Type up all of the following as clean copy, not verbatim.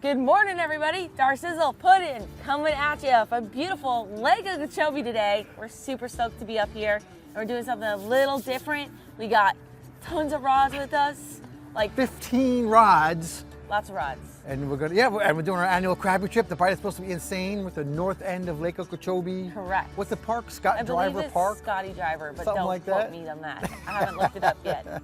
Good morning, everybody. Darcizzle Pudding coming at you from beautiful Lake Okeechobee today. We're super stoked to be up here, and we're doing something a little different. We got tons of rods with us, like 15 rods. Lots of rods. And we're gonna, and we're doing our annual Crappie trip. The party's supposed to be insane with the north end of Lake Okeechobee. Correct. What's the park? Scott I Driver believe it's Park? Scotty Driver, but Something don't like quote that? me on that. I haven't looked it up yet.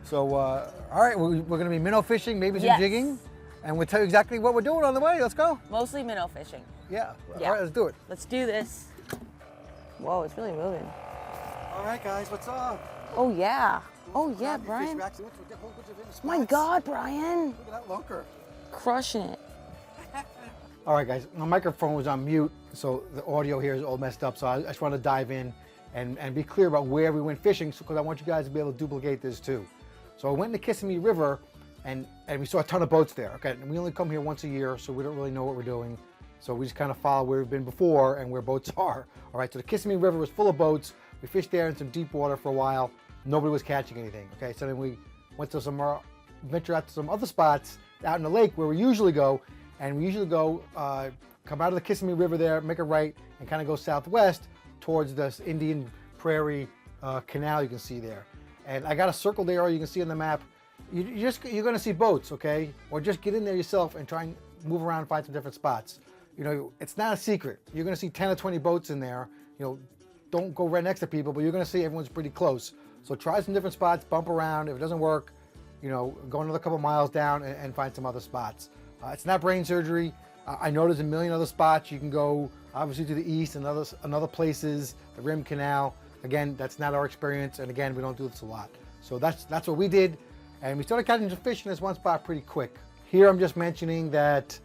So, all right, we're gonna be minnow fishing, maybe some Yes. jigging, and we'll tell you exactly what we're doing on the way. Let's go. Mostly minnow fishing. Yeah. Yeah. All right, let's do it. Let's do this. Whoa, it's really moving. All right, guys, what's up? Oh yeah. Oh yeah, Brian. My God, Brian. Look at that lunker. Crushing it. All right, guys, my microphone was on mute, so the audio here is all messed up. So I just want to dive in and be clear about where we went fishing, because I want you guys to be able to duplicate this too. So I went in the Kissimmee River, and we saw a ton of boats there. Okay, and we only come here once a year, so we don't really know what we're doing. So we just kind of follow where we've been before and where boats are. All right, so the Kissimmee River was full of boats. We fished there in some deep water for a while. Nobody was catching anything. Okay, so then we went to some venture out to some other spots out in the lake where we usually go, and we usually go come out of the Kissimmee River there, make a right, and kind of go southwest towards this Indian Prairie canal you can see there. And I got a circled area you can see on the map. You're going to see boats, okay? Or just get in there yourself and try and move around and find some different spots. You know, it's not a secret. You're going to see 10 or 20 boats in there. You know, don't go right next to people, but you're going to see everyone's pretty close. So try some different spots, bump around. If it doesn't work, you know, go another couple miles down and find some other spots. It's not brain surgery. I know there's a million other spots. You can go obviously to the east and other places, the Rim Canal. Again, that's not our experience, and again, we don't do this a lot. So that's what we did, and we started catching some fish in this one spot pretty quick. Here I'm just mentioning that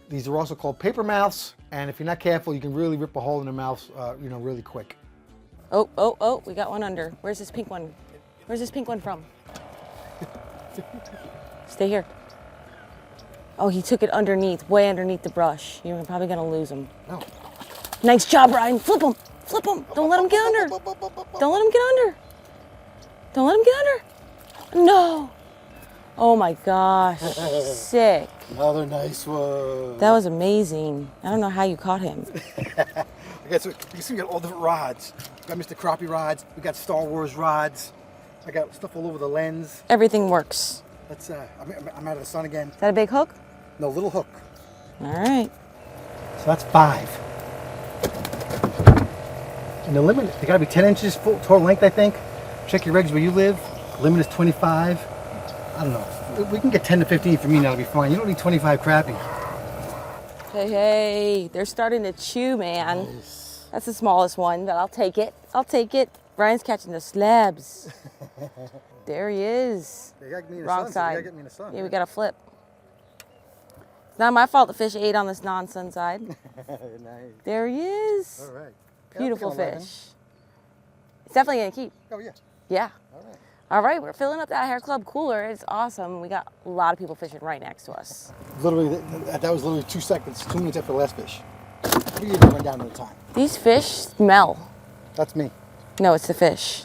these are also called paper mouths, and if you're not careful, you can really rip a hole in their mouths, you know, really quick. Oh, we got one under. Where's this pink one? Where's this pink one from? Stay here. Oh, he took it underneath, way underneath the brush. You're probably gonna lose him. No. Nice job, Brian. Flip him. Flip him. Don't let him get under. Don't let him get under. Don't let him get under. No. Oh my gosh. Sick. Another nice one. That was amazing. I don't know how you caught him. Okay, so you can see we got all different rods. We got Mr. Crappie rods. We got Star Wars rods. I got stuff all over the lens. Everything works. Let's. I'm out of the sun again. Is that a big hook? No, little hook. All right. So that's 5. And the limit, they gotta be 10 inches full total length, I think. Check your rigs where you live. Limit is 25. I don't know. We can get 10 to 15 for me now, that'll be fine. You don't need 25 crappie. Hey, they're starting to chew, man. Nice. That's the smallest one, but I'll take it. I'll take it. Brian's catching the slabs. There he is. They got me in the Wrong sun, side. So they gotta get me in the sun. Yeah, we gotta flip. It's not my fault the fish ate on this non-sun side. Nice. There he is. All right. Beautiful Yeah, fish. It's definitely gonna keep. Oh yeah. Yeah. All right. All right, we're filling up that Hair Club cooler. It's awesome. We got a lot of people fishing right next to us. Literally, that was literally 2 seconds, 2 minutes after the last fish. We didn't run down at the time. These fish smell. That's me. No, it's the fish.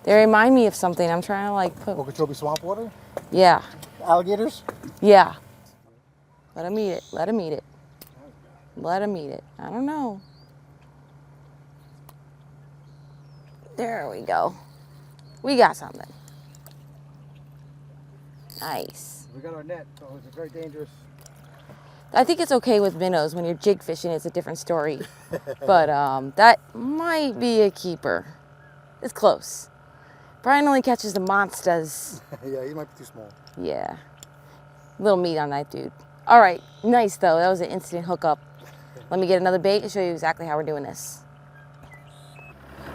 They remind me of something. I'm trying to like put. Okeechobee swamp water. Yeah. Alligators. Yeah. Let him eat it. Let him eat it. Let him eat it. I don't know. There we go. We got something. Nice. We got our net, so it's very dangerous. I think it's okay with minnows. When you're jig fishing, it's a different story. But that might be a keeper. It's close. Brian only catches the monsters. Yeah, he might be too small. Yeah. Little meat on that dude. All right, nice though. That was an instant hookup. Let me get another bait and show you exactly how we're doing this.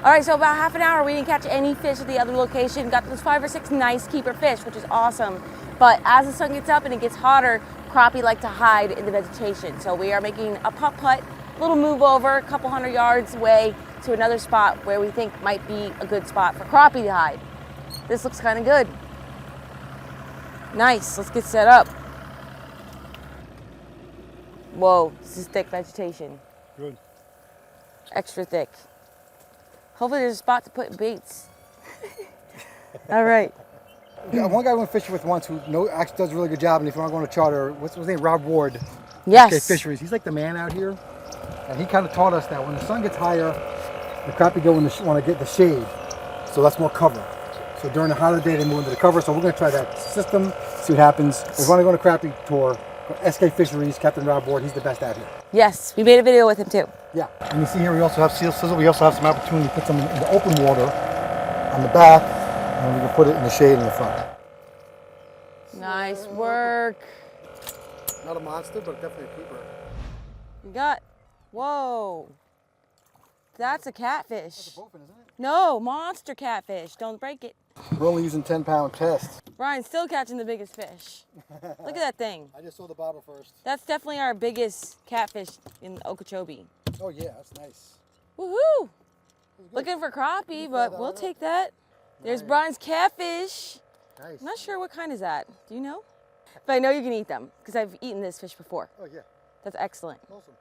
All right, so about half an hour, we didn't catch any fish at the other location. Got those 5 or 6 nice keeper fish, which is awesome. But as the sun gets up and it gets hotter, crappie like to hide in the vegetation. So we are making a putt-putt, little move over, a couple 100 yards away to another spot where we think might be a good spot for crappie to hide. This looks kind of good. Nice, let's get set up. Whoa, this is thick vegetation. Good. Extra thick. Hopefully there's a spot to put baits. All right. One guy I went fishing with once who actually does a really good job, and if you want to go on a charter, what's his name? Rob Ward. Yes. Okay, Fisheries. He's like the man out here, and he kind of taught us that when the sun gets higher, the crappie go want to get the shade, so that's more cover. So during the hotter day, they move into the cover. So we're going to try that system, see what happens. If you want to go on a crappie tour, SK Fisheries, Captain Rob Ward, he's the best out here. Yes, we made a video with him too. Yeah, and you see here we also have seal sizzle. We also have some opportunity to put some in the open water on the back, and we can put it in the shade in the front. Nice work. Not a monster, but definitely a keeper. We got, whoa. That's a catfish. That's a bowfin, isn't it? No, monster catfish. Don't break it. We're only using 10-pound tests. Ryan's still catching the biggest fish. Look at that thing. I just saw the bobber first. That's definitely our biggest catfish in Okeechobee. Oh yeah, that's nice. Woohoo! Looking for crappie, but we'll take that. There's Brian's catfish. Nice. I'm not sure what kind is that. Do you know? But I know you can eat them because I've eaten this fish before. Oh yeah. That's excellent. Awesome.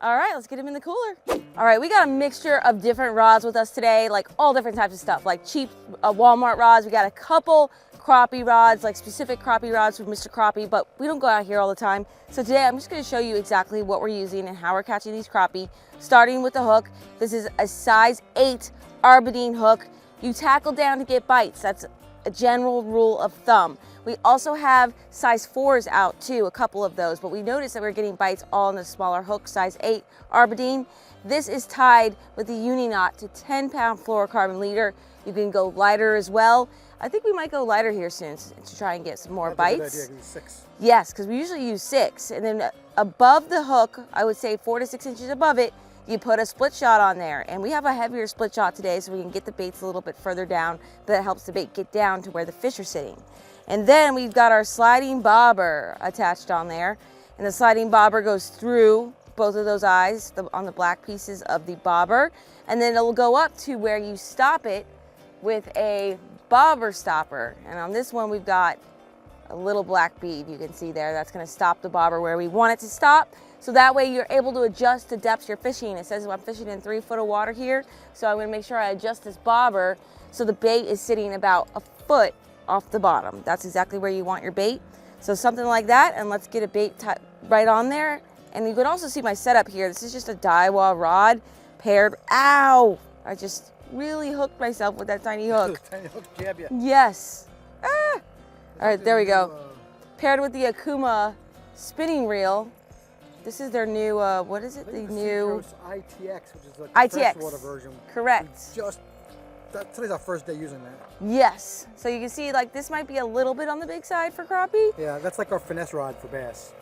All right, let's get him in the cooler. All right, we got a mixture of different rods with us today, like all different types of stuff, like cheap Walmart rods. We got a couple crappie rods, like specific crappie rods from Mr. Crappie, but we don't go out here all the time. So today I'm just gonna show you exactly what we're using and how we're catching these crappie, starting with the hook. This is a size 8 Arbidine hook. You tackle down to get bites. That's a general rule of thumb. We also have size 4s out too, a couple of those, but we noticed that we're getting bites all on the smaller hook, size 8 Arbidine. This is tied with the uni knot to 10-pound fluorocarbon leader. You can go lighter as well. I think we might go lighter here soon to try and get some more bites. That's a good idea, 6. Yes, because we usually use 6. And then above the hook, I would say 4 to 6 inches above it, you put a split shot on there. And we have a heavier split shot today so we can get the baits a little bit further down. That helps the bait get down to where the fish are sitting. And then we've got our sliding bobber attached on there. And the sliding bobber goes through both of those eyes on the black pieces of the bobber. And then it'll go up to where you stop it with a bobber stopper. And on this one, we've got a little black bead you can see there. That's gonna stop the bobber where we want it to stop. So that way you're able to adjust the depths you're fishing. It says I'm fishing in 3 foot of water here. So I'm gonna make sure I adjust this bobber so the bait is sitting about a foot off the bottom. That's exactly where you want your bait. So something like that, and let's get a bait right on there. And you can also see my setup here. This is just a Daiwa rod paired, ow! I just really hooked myself with that tiny hook. Tiny hook jab you. Yes. Ah! All right, there we go. Paired with the Akuma spinning reel. This is their new, what is it? The new ITX, which is like the ITX. freshwater version. Correct. Today's our first day using that. Yes. So you can see, like, this might be a little bit on the big side for crappie. Yeah, that's like our finesse rod for bass.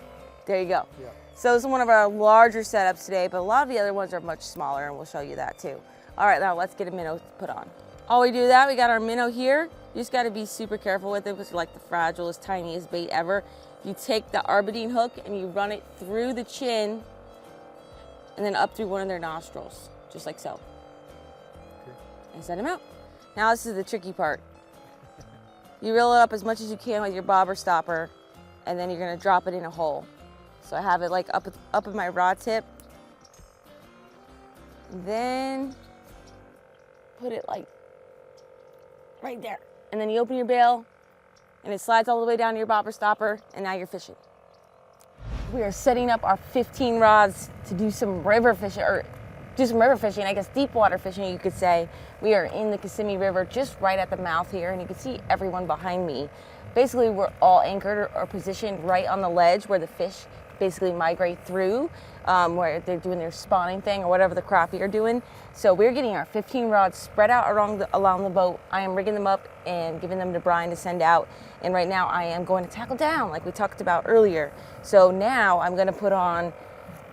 There you go. Yeah. So this is one of our larger setups today, but a lot of the other ones are much smaller, and we'll show you that too. All right, now let's get a minnow put on. While we do that, we got our minnow here. You just gotta be super careful with it because like the fragilest, tiniest bait ever. You take the Arbidine hook and you run it through the chin and then up through one of their nostrils, just like so. Okay. And set them out. Now this is the tricky part. You reel it up as much as you can with your bobber stopper, and then you're gonna drop it in a hole. So I have it like up at my rod tip. Then put it like right there. And then you open your bail and it slides all the way down to your bobber stopper, and now you're fishing. We are setting up our 15 rods to do some river fishing, or do some river fishing, I guess deep water fishing you could say. We are in the Kissimmee River just right at the mouth here, and you can see everyone behind me. Basically, we're all anchored or positioned right on the ledge where the fish basically migrate through, where they're doing their spawning thing or whatever the crappie are doing. So we're getting our 15 rods spread out along the boat. I am rigging them up and giving them to Brian to send out. And right now I am going to tackle down like we talked about earlier. So now I'm gonna put on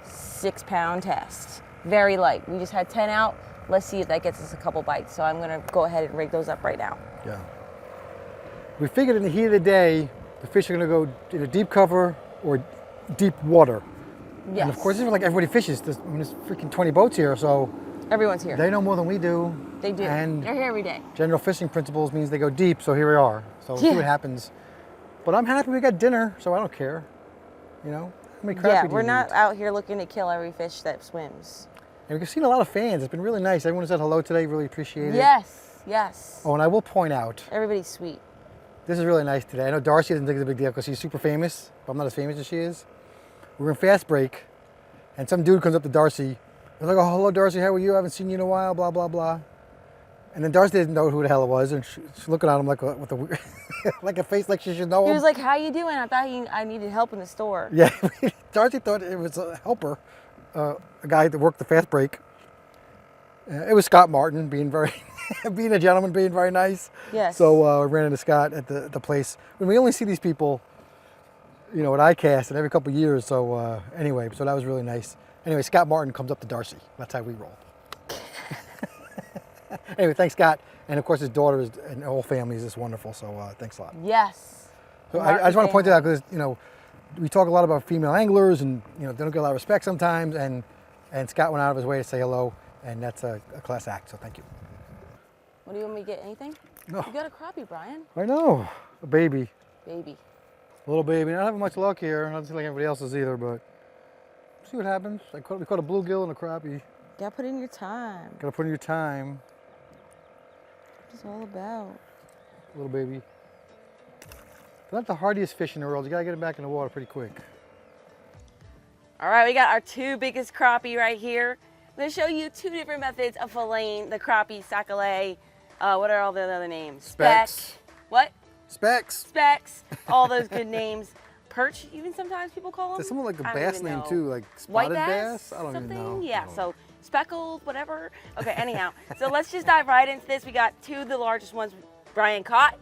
6-pound test. Very light. We just had 10 out. Let's see if that gets us a couple bites. So I'm gonna go ahead and rig those up right now. Yeah. We figured in the heat of the day, the fish are gonna go either deep cover or deep water. Yes. And of course, it's like everybody fishes. There's freaking 20 boats here, so everyone's here. They know more than we do. They do. And they're here every day. General fishing principles means they go deep, so here we are. So we'll see what happens. But I'm happy we got dinner, so I don't care. You know, how many crappie do we're you not eat? out here looking to kill every fish that swims. And we've seen a lot of fans. It's been really nice. Everyone said hello today. Really appreciate it. Yes, yes. Oh, and I will point out. Everybody's sweet. This is really nice today. I know Darcy doesn't think it's a big deal because she's super famous, but I'm not as famous as she is. We're in fast break, and some dude comes up to Darcy. He's like, oh, hello, Darcy, how are you? I haven't seen you in a while, blah, blah, blah. And then Darcy didn't know who the hell it was, and she's looking at him like with a weird, like a face like she should know him. He was like, how you doing? I thought I needed help in the store. Yeah, Darcy thought it was a helper, a guy that worked the fast break. It was Scott Martin being being a gentleman, being very nice. Yes. So we ran into Scott at the place. When we only see these people, you know, at ICAST and every couple of years. So anyway, so that was really nice. Anyway, Scott Martin comes up to Darcy. That's how we roll. Anyway, thanks, Scott. And of course, his daughter and the whole family is just wonderful. So thanks a lot. Yes. So I just want to point that out because, you know, we talk a lot about female anglers and, you know, they don't get a lot of respect sometimes. And Scott went out of his way to say hello. And that's a class act, so thank you. What do you want me to get? Anything? No. You got a crappie, Brian. I know. A baby. Baby. A little baby. Not having much luck here. Not like everybody else is either, but see what happens. We caught a bluegill and a crappie. Gotta put in your time. Gotta put in your time. What's it all about? Little baby. They're not the hardiest fish in the world. You gotta get them back in the water pretty quick. All right, we got our 2 biggest crappie right here. I'm going to show you 2 different methods of filleting the crappie, sac-a-lait, what are all the other names? Specks. What? Specks. Specks. All those good names. Perch, even sometimes people call them. There's someone like a I don't bass even name know. too, like White spotted bass? I don't Something? even know. Yeah, so speckled, whatever. Okay, anyhow. So let's just dive right into this. We got 2 of the largest ones Brian caught.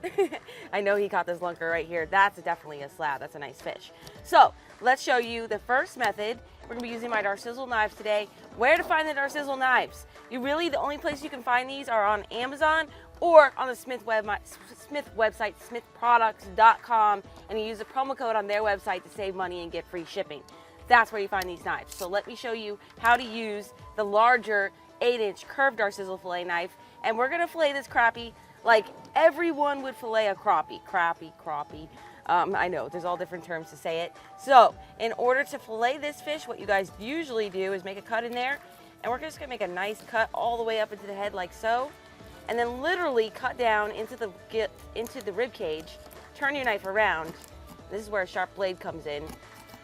I know he caught this lunker right here. That's definitely a slab. That's a nice fish. So let's show you the first method. We're gonna be using my Darcizzle knives today. Where to find the Darcizzle knives? The only place you can find these are on Amazon or on the Smith website, smithproducts.com, and you use the promo code on their website to save money and get free shipping. That's where you find these knives. So let me show you how to use the larger 8-inch curved Darcizzle fillet knife, and we're gonna fillet this crappie like everyone would fillet a crappie. Crappie. I know, there's all different terms to say it. So, in order to fillet this fish, what you guys usually do is make a cut in there, and we're just gonna make a nice cut all the way up into the head like so, and then literally cut down into the rib cage, turn your knife around. This is where a sharp blade comes in,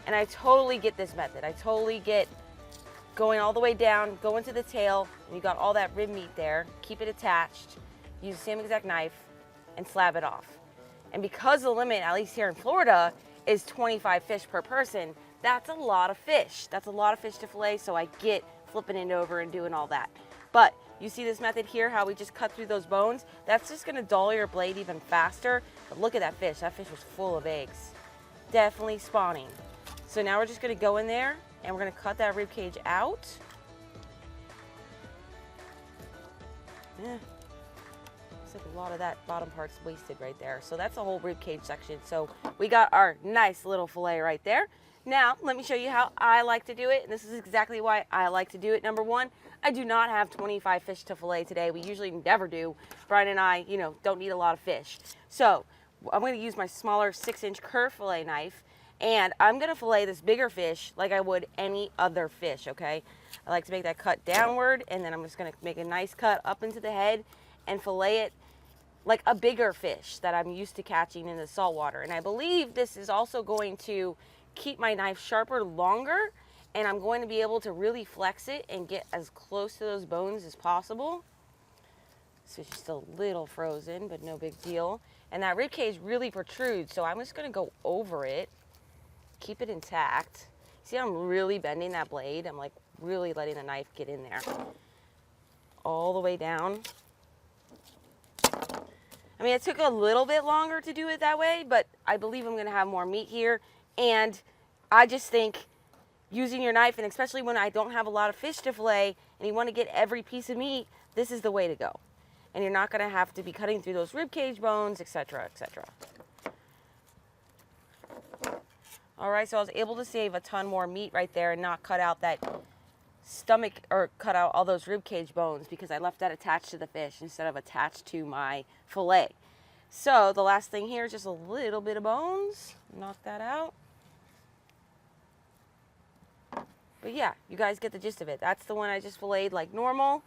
and I totally get this method. I totally get going all the way down, go into the tail, and you got all that rib meat there, keep it attached, use the same exact knife, and slab it off. And because the limit, at least here in Florida, is 25 fish per person, that's a lot of fish. That's a lot of fish to fillet, so I get flipping it over and doing all that. But you see this method here, how we just cut through those bones? That's just gonna dull your blade even faster. But look at that fish. That fish was full of eggs. Definitely spawning. So now we're just gonna go in there and we're gonna cut that rib cage out. Looks like a lot of that bottom part's wasted right there. So that's the whole rib cage section. So we got our nice little fillet right there. Now, let me show you how I like to do it. And this is exactly why I like to do it. Number one, I do not have 25 fish to fillet today. We usually never do. Brian and I, don't need a lot of fish. So I'm going to use my smaller 6-inch curved fillet knife. And I'm going to fillet this bigger fish like I would any other fish, okay? I like to make that cut downward, and then I'm just going to make a nice cut up into the head and fillet it like a bigger fish that I'm used to catching in the saltwater. And I believe this is also going to keep my knife sharper longer, and I'm going to be able to really flex it and get as close to those bones as possible. So it's just a little frozen, but no big deal. And that rib cage really protrudes, so I'm just going to go over it, keep it intact. See how I'm really bending that blade? I'm like really letting the knife get in there. All the way down. I mean, it took a little bit longer to do it that way, but I believe I'm gonna have more meat here. And I just think using your knife, and especially when I don't have a lot of fish to fillet and you wanna get every piece of meat, this is the way to go. And you're not gonna have to be cutting through those rib cage bones, etc., etc. All right, so I was able to save a ton more meat right there and not cut out that stomach, or cut out all those rib cage bones, because I left that attached to the fish instead of attached to my fillet. So the last thing here is just a little bit of bones. Knock that out. But yeah, you guys get the gist of it. That's the one I just filleted like normal,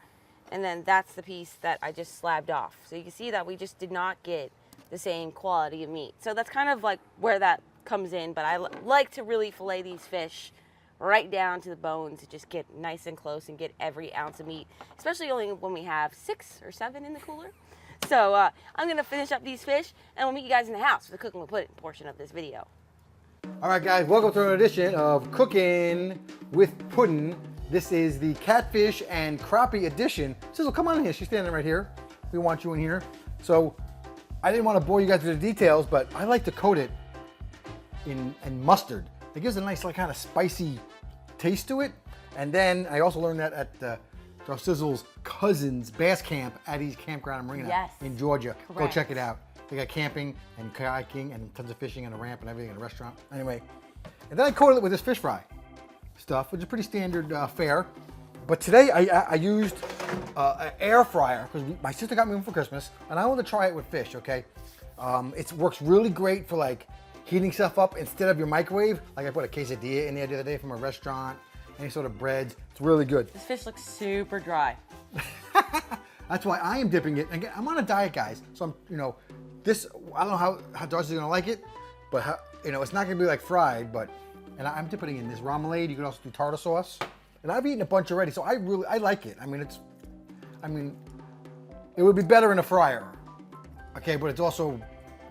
and then that's the piece that I just slabbed off. So you can see that we just did not get the same quality of meat. So that's kind of like where that comes in, but I like to really fillet these fish right down to the bone to just get nice and close and get every ounce of meat, especially only when we have 6 or 7 in the cooler. So I'm gonna finish up these fish and we'll meet you guys in the house for the cooking with pudding portion of this video. All right, guys, welcome to an edition of Cooking with Puddin'. This is the catfish and crappie edition. Sizzle, come on in here. She's standing right here. We want you in here. So I didn't want to bore you guys with the details, but I like to coat it in mustard. It gives a nice, like, kind of spicy taste to it. And then I also learned that at Darcizzle's cousin's bass camp at his campground and marina in Georgia. Correct. Go check it out. They got camping and kayaking and tons of fishing and a ramp and everything in a restaurant. Anyway, and then I coated it with this fish fry stuff, which is pretty standard fare. But today I used an air fryer because my sister got me one for Christmas, and I wanted to try it with fish. Okay, it works really great for like heating stuff up instead of your microwave. Like I put a quesadilla in there the other day from a restaurant, any sort of breads. It's really good. This fish looks super dry. That's why I am dipping it. Again, I'm on a diet, guys. So I'm, this, I don't know how Darcy's gonna like it, but it's not gonna be like fried, but, and I'm dipping it in this remoulade. You can also do tartar sauce. And I've eaten a bunch already, so I like it. I mean, it would be better in a fryer. Okay, but it's also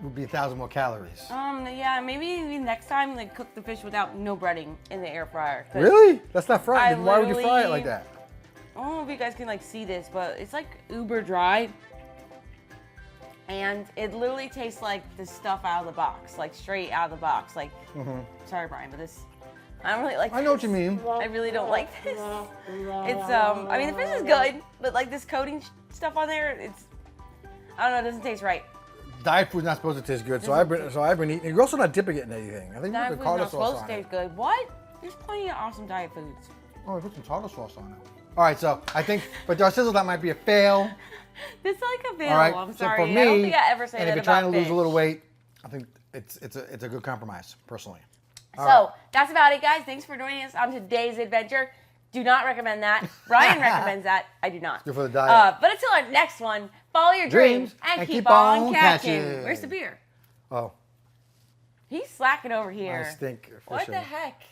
would be 1,000 more calories. Yeah, maybe next time, like, cook the fish without no breading in the air fryer. Really? That's not fried. Then why would you fry it like that? I don't know if you guys can like see this, but it's like uber dry. And it literally tastes like the stuff out of the box, like straight out of the box. Like, sorry, Brian, but this, I don't really like this. I know what you mean. I really don't like this. It's, I mean, the fish is good, but like this coating stuff on there, it's, I don't know, it doesn't taste right. Diet food's not supposed to taste good, so I've been eating. You're also not dipping it in anything. I think Diet you food's put tartar not sauce supposed on to it. taste good. What? There's plenty of awesome diet foods. Oh, I put some tartar sauce on it. All right, so I think for Darcizzle that might be a fail. This is like a fail. All right, I'm so sorry. for me, I don't think I ever say and that if you're about trying to lose fish. a little weight, I think it's a good compromise, personally. So that's about it, guys. Thanks for joining us on today's adventure. Do not recommend that. Brian recommends that. I do not. Good for the diet. But until our next one, follow your dreams and keep on catching. Where's the beer? Oh, He's slacking over here. I stink. What the heck?